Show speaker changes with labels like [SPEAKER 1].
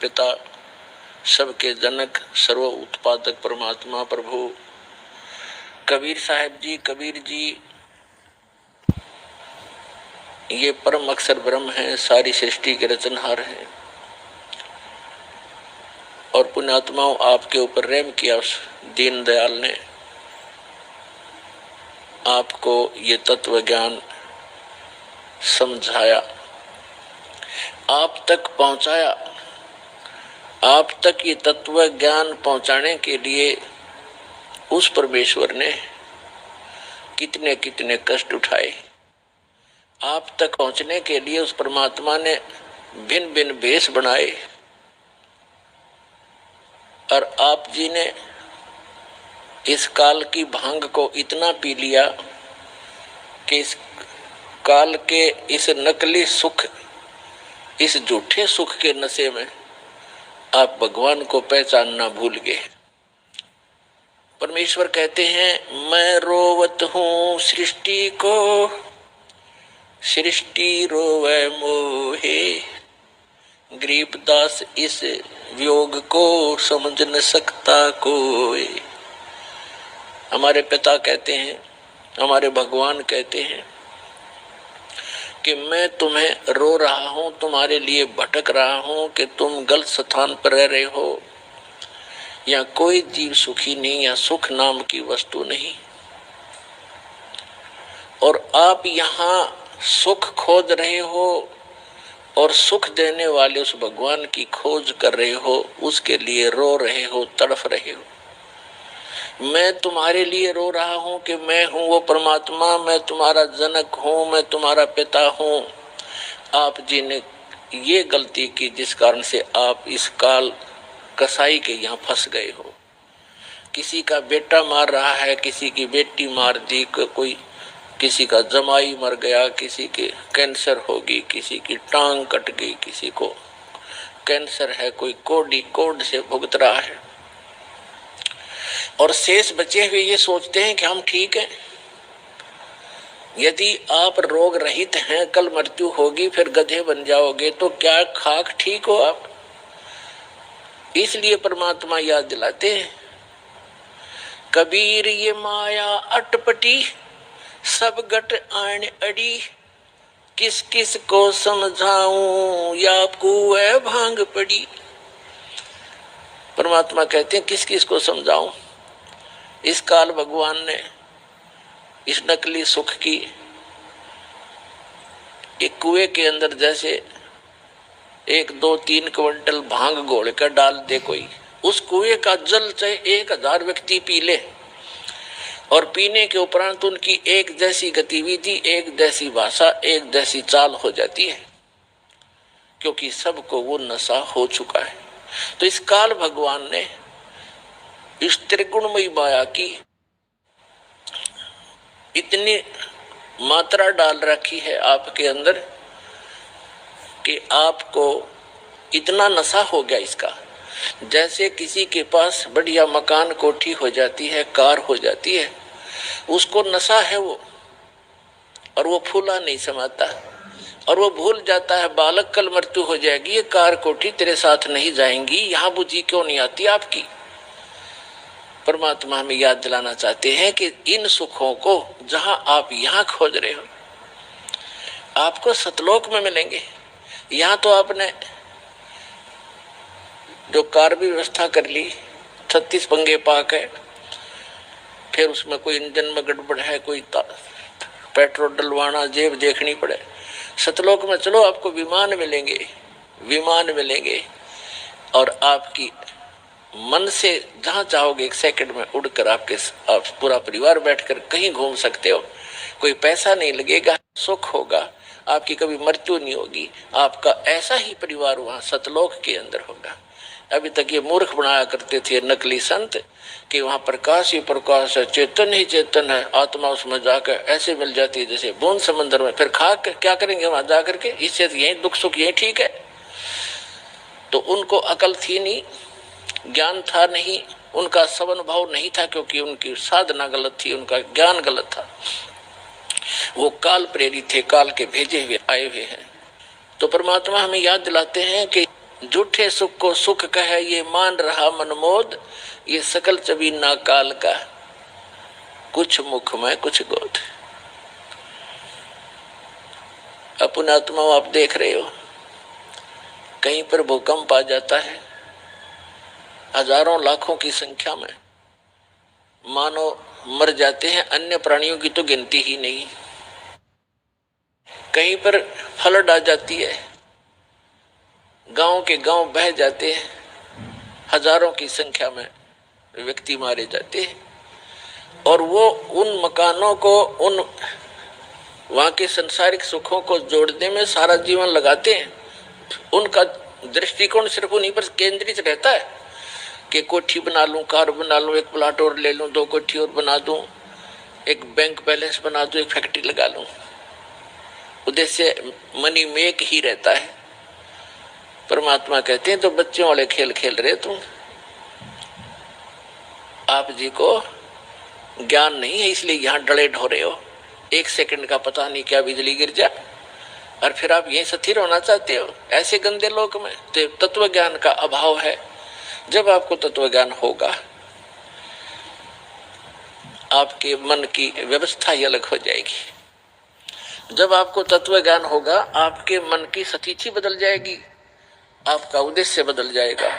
[SPEAKER 1] पिता, सबके जनक, सर्व उत्पादक परमात्मा प्रभु कबीर साहब जी, कबीर जी ये परम अक्षर ब्रह्म है, सारी सृष्टि के रचनहार हैं। और पुण्यात्माओं, आपके ऊपर रहम किया उस दीन दयाल ने, आपको ये तत्व ज्ञान समझाया, आप तक पहुंचाया। आप तक ये तत्व ज्ञान पहुंचाने के लिए उस परमेश्वर ने कितने कितने कष्ट उठाए। आप तक पहुंचने के लिए उस परमात्मा ने भिन्न भिन्न भेष बनाए। और आप जी ने इस काल की भांग को इतना पी लिया कि इस काल के इस नकली सुख, इस झूठे सुख के नशे में आप भगवान को पहचानना भूल गए। परमेश्वर कहते हैं, मैं रोवत हूँ सृष्टि को, सृष्टि रोवे मोहे, गरीबदास इस वियोग को समझ न सकता कोई। हमारे पिता कहते हैं, हमारे भगवान कहते हैं कि मैं तुम्हें रो रहा हूं, तुम्हारे लिए भटक रहा हूं कि तुम गलत स्थान पर रह रहे हो। या कोई जीव सुखी नहीं, या सुख नाम की वस्तु नहीं। और आप यहाँ सुख खोज रहे हो और सुख देने वाले उस भगवान की खोज कर रहे हो, उसके लिए रो रहे हो, तड़फ रहे हो। मैं तुम्हारे लिए रो रहा हूं कि मैं हूं वो परमात्मा, मैं तुम्हारा जनक हूं, मैं तुम्हारा पिता हूं। आप जी ने ये गलती की जिस कारण से आप इस काल कसाई के यहाँ फंस गए हो। किसी का बेटा मार रहा है, किसी की बेटी मार दी, कोई किसी का जमाई मर गया, किसी के कैंसर होगी, किसी की टांग कट गई, किसी को कैंसर है, कोई कोड से भुगत रहा है। और शेष बचे हुए ये सोचते हैं कि हम ठीक हैं। यदि आप रोग रहित हैं, कल मृत्यु होगी, फिर गधे बन जाओगे, तो क्या खाक ठीक हो आप? इसलिए परमात्मा याद दिलाते हैं, कबीर ये माया अटपटी, सब गट आन अड़ी, किस किस को समझाऊं, या कुएं भांग पड़ी। परमात्मा कहते हैं, किस किस को समझाऊं। इस काल भगवान ने इस नकली सुख की एक कुएं के अंदर जैसे 1, 2, 3 क्विंटल भांग घोल कर डाल दे कोई, उस कुएं का जल चाहे 1000 व्यक्ति पी ले, और पीने के उपरांत उनकी एक जैसी गतिविधि, एक जैसी भाषा, एक जैसी चाल हो जाती है, क्योंकि सबको वो नशा हो चुका है। तो इस काल भगवान ने इस त्रिगुणमयी माया की इतनी मात्रा डाल रखी है आपके अंदर कि आपको इतना नशा हो गया इसका। जैसे किसी के पास बढ़िया मकान, कोठी हो जाती है, कार हो जाती है, उसको नशा है वो, और वो फूला नहीं समाता, और वो भूल जाता है बालक कल मृत्यु हो जाएगी, ये कार कोठी तेरे साथ नहीं जाएंगी, यहाँ बुद्धि क्यों नहीं आती आपकी। परमात्मा हमें याद दिलाना चाहते हैं कि इन सुखों को जहां आप यहाँ खोज रहे हो, आपको सतलोक में मिलेंगे। यहाँ तो आपने जो कार भी व्यवस्था कर ली, 36 पंगे पाक है, फिर उसमें कोई इंजन में गड़बड़ है, कोई पेट्रोल डलवाना, जेब देखनी पड़े। सतलोक में चलो, आपको विमान मिलेंगे, विमान मिलेंगे, और आपकी मन से जहाँ चाहोगे 1 सेकंड में उड़कर आप पूरा परिवार बैठकर कहीं घूम सकते हो। कोई पैसा नहीं लगेगा, सुख होगा, आपकी कभी मृत्यु नहीं होगी। आपका ऐसा ही परिवार वहाँ सतलोक के अंदर होगा। अभी तक ये मूर्ख बनाया करते थे नकली संत कि वहाँ प्रकाश ही प्रकाश है, चेतन ही चेतन है, आत्मा उसमें जाकर ऐसे मिल जाती है जैसे बूंद समंदर में। फिर खा कर क्या करेंगे वहाँ जा करके? इससे यही दुख सुख यही ठीक है। तो उनको अकल थी नहीं, ज्ञान था नहीं, उनका सवन भाव नहीं था, क्योंकि उनकी साधना गलत थी, उनका ज्ञान गलत था। वो काल प्रेरित थे, काल के भेजे हुए आए हुए हैं। तो परमात्मा हमें याद दिलाते हैं कि झूठे सुख को सुख कहे ये मान रहा मनमोद, ये सकल चबीना काल का, कुछ मुख में कुछ गोद। अपना आत्मा आप देख रहे हो, कहीं पर भूकंप आ जाता है, हजारों लाखों की संख्या में मानव मर जाते हैं, अन्य प्राणियों की तो गिनती ही नहीं। कहीं पर फ्लड आ जाती है, गांव के गांव बह जाते हैं, हजारों की संख्या में व्यक्ति मारे जाते हैं, और वो उन मकानों को, उन वहां के सांसारिक सुखों को जोड़ने में सारा जीवन लगाते हैं। उनका दृष्टिकोण सिर्फ उन्हीं पर केंद्रित रहता है कि कोठी बना लूं, कार बना लूं, एक प्लाट और ले लूं, 2 कोठी और बना दूं, एक बैंक बैलेंस बना दूं, एक फैक्ट्री लगा लूं। उद्देश्य मनी मेक ही रहता है। परमात्मा कहते हैं तो बच्चों वाले खेल खेल रहे तुम, आप जी को ज्ञान नहीं है इसलिए यहां डले ढोरे हो। 1 सेकंड का पता नहीं क्या बिजली गिर जा और फिर आप यहीं स्थिर होना चाहते हो ऐसे गंदे लोक में। तो तत्व ज्ञान का अभाव है। जब आपको तत्व ज्ञान होगा, आपके मन की व्यवस्था ही अलग हो जाएगी। जब आपको तत्व ज्ञान होगा, आपके मन की स्थिति बदल जाएगी, आपका उद्देश्य बदल जाएगा।